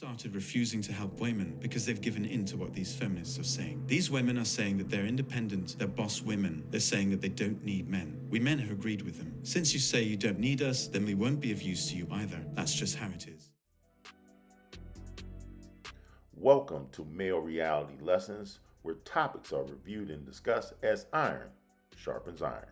started refusing to help women because they've given in to what these feminists are saying. These women are saying that they're independent, they're boss women. They're saying that they don't need men. We men have agreed with them. Since you say you don't need us, then we won't be of use to you either. That's just how it is. Welcome to Male Reality Lessons, where topics are reviewed and discussed as iron sharpens iron.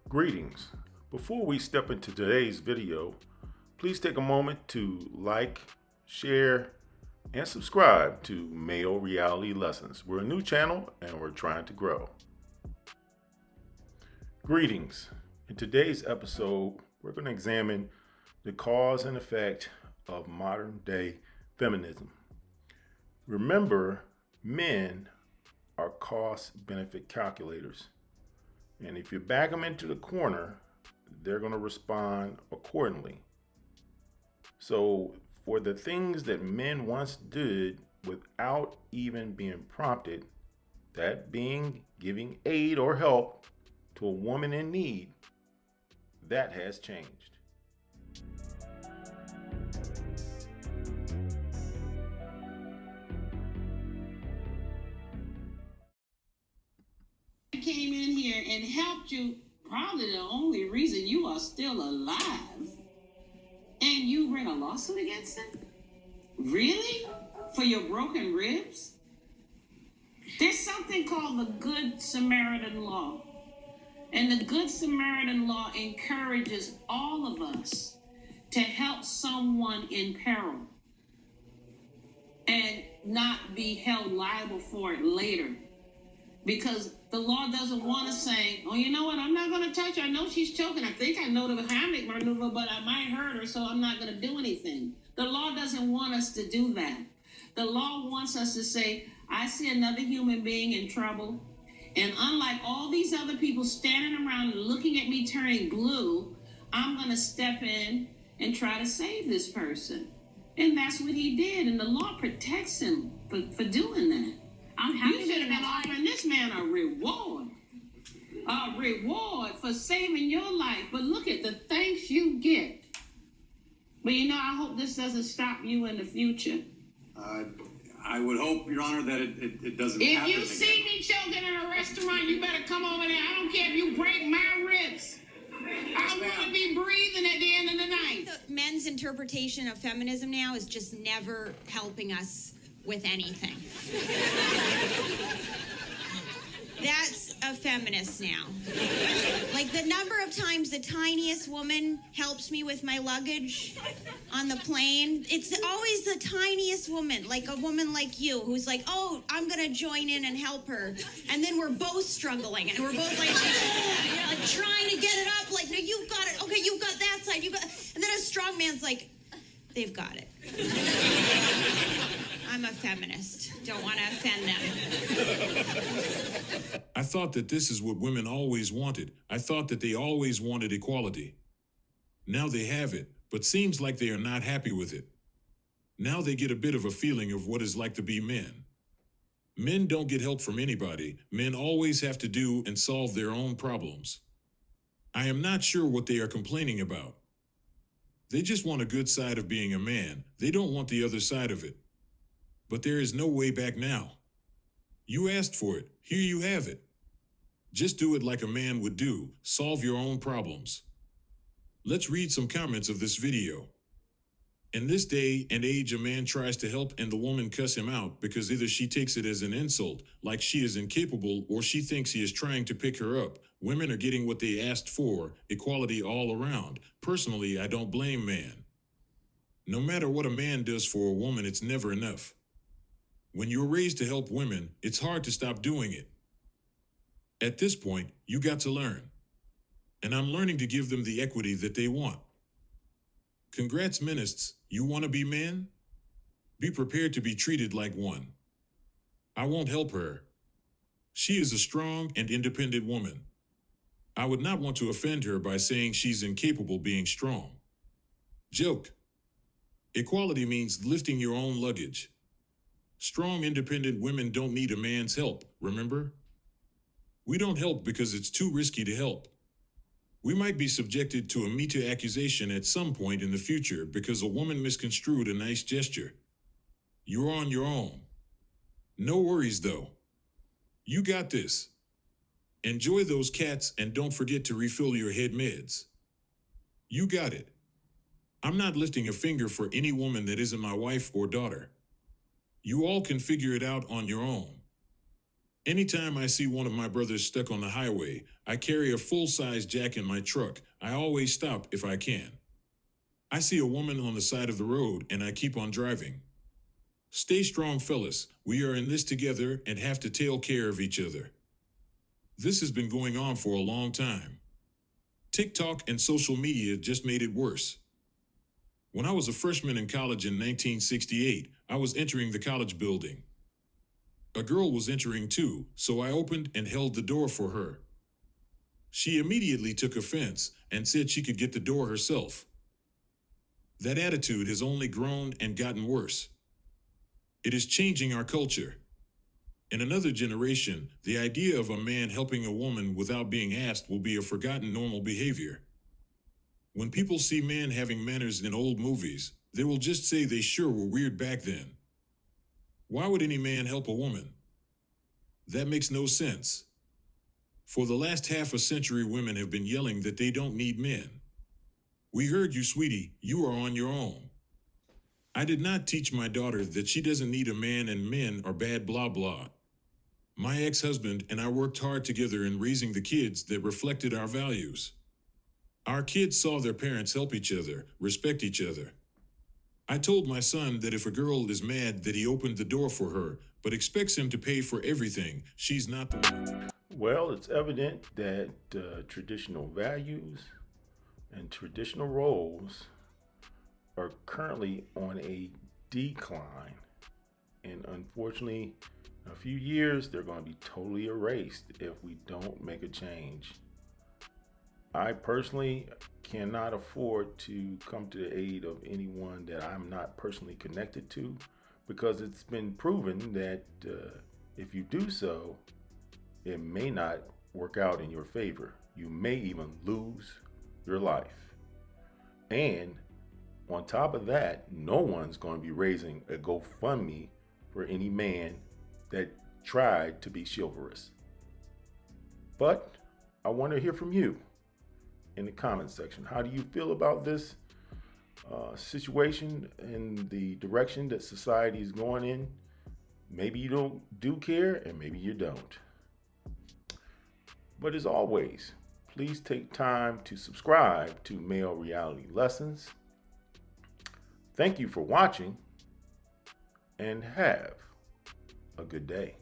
Greetings. Before we step into today's video, please take a moment to like, share, and subscribe to Male Reality Lessons. We're a new channel and we're trying to grow. Greetings. In today's episode, we're going to examine the cause and effect of modern day feminism. Remember, men are cost-benefit calculators. And if you back them into the corner, they're going to respond accordingly. So for the things that men once did without even being prompted, that being giving aid or help to a woman in need, that has changed. Came in here and helped you, probably the only reason you are still alive, and you bring a lawsuit against them? Really? For your broken ribs? There's something called the Good Samaritan Law. And the Good Samaritan Law encourages all of us to help someone in peril and not be held liable for it later. Because the law doesn't want us saying, oh, you know what, I'm not going to touch her. I know she's choking. I think I know the Heimlich maneuver, but I might hurt her, so I'm not going to do anything. The law doesn't want us to do that. The law wants us to say, I see another human being in trouble, and unlike all these other people standing around and looking at me turning blue, I'm going to step in and try to save this person. And that's what he did, and the law protects him for doing that. You should have been offering this man a reward for saving your life. But look at the thanks you get. But I hope this doesn't stop you in the future. I would hope, Your Honor, that it doesn't happen. If you see me choking in a restaurant, you better come over there. I don't care if you break my ribs. I want to be breathing at the end of the night. The men's interpretation of feminism now is just never helping us with anything. That's a feminist now. Like the number of times the tiniest woman helps me with my luggage on the plane, it's always the tiniest woman, like a woman like you, who's like, oh, I'm gonna join in and help her. And then we're both struggling and we're both like, like trying to get it up, like, no, you've got it. Okay, you've got that side, and then a strong man's like, they've got it. I'm a feminist. Don't want to offend them. I thought that this is what women always wanted. I thought that they always wanted equality. Now they have it, but seems like they are not happy with it. Now they get a bit of a feeling of what it's like to be men. Men don't get help from anybody. Men always have to do and solve their own problems. I am not sure what they are complaining about. They just want a good side of being a man. They don't want the other side of it. But there is no way back now. You asked for it. Here you have it. Just do it like a man would do. Solve your own problems. Let's read some comments of this video. In this day and age, a man tries to help and the woman cuss him out because either she takes it as an insult, like she is incapable, or she thinks he is trying to pick her up. Women are getting what they asked for, equality all around. Personally, I don't blame man. No matter what a man does for a woman, it's never enough. When you're raised to help women, it's hard to stop doing it. At this point, you got to learn. And I'm learning to give them the equity that they want. Congrats, minists. You want to be men? Be prepared to be treated like one. I won't help her. She is a strong and independent woman. I would not want to offend her by saying she's incapable being strong. Joke. Equality means lifting your own luggage. Strong, independent women don't need a man's help, remember? We don't help because it's too risky to help. We might be subjected to a Me Too accusation at some point in the future because a woman misconstrued a nice gesture. You're on your own. No worries though. You got this. Enjoy those cats and don't forget to refill your head meds. You got it. I'm not lifting a finger for any woman that isn't my wife or daughter. You all can figure it out on your own. Anytime I see one of my brothers stuck on the highway, I carry a full-size jack in my truck. I always stop if I can. I see a woman on the side of the road and I keep on driving. Stay strong, fellas. We are in this together and have to take care of each other. This has been going on for a long time. TikTok and social media just made it worse. When I was a freshman in college in 1968, I was entering the college building. A girl was entering too, so I opened and held the door for her. She immediately took offense and said she could get the door herself. That attitude has only grown and gotten worse. It is changing our culture. In another generation, the idea of a man helping a woman without being asked will be a forgotten normal behavior. When people see men having manners in old movies, they will just say they sure were weird back then. Why would any man help a woman? That makes no sense. For the last half a century, women have been yelling that they don't need men. We heard you, sweetie. You are on your own. I did not teach my daughter that she doesn't need a man and men are bad blah blah. My ex-husband and I worked hard together in raising the kids that reflected our values. Our kids saw their parents help each other, respect each other. I told my son that if a girl is mad that he opened the door for her, but expects him to pay for everything, she's not the one. Well, it's evident that traditional values and traditional roles are currently on a decline. And unfortunately, in a few years, they're going to be totally erased if we don't make a change. I personally cannot afford to come to the aid of anyone that I'm not personally connected to, because it's been proven that if you do so, it may not work out in your favor. You may even lose your life. And on top of that, no one's going to be raising a GoFundMe for any man that tried to be chivalrous. But I want to hear from you in the comments section. How do you feel about this situation and the direction that society is going in? Maybe you do care, and maybe you don't. But as always, please take time to subscribe to Male Reality Lessons. Thank you for watching, and have a good day.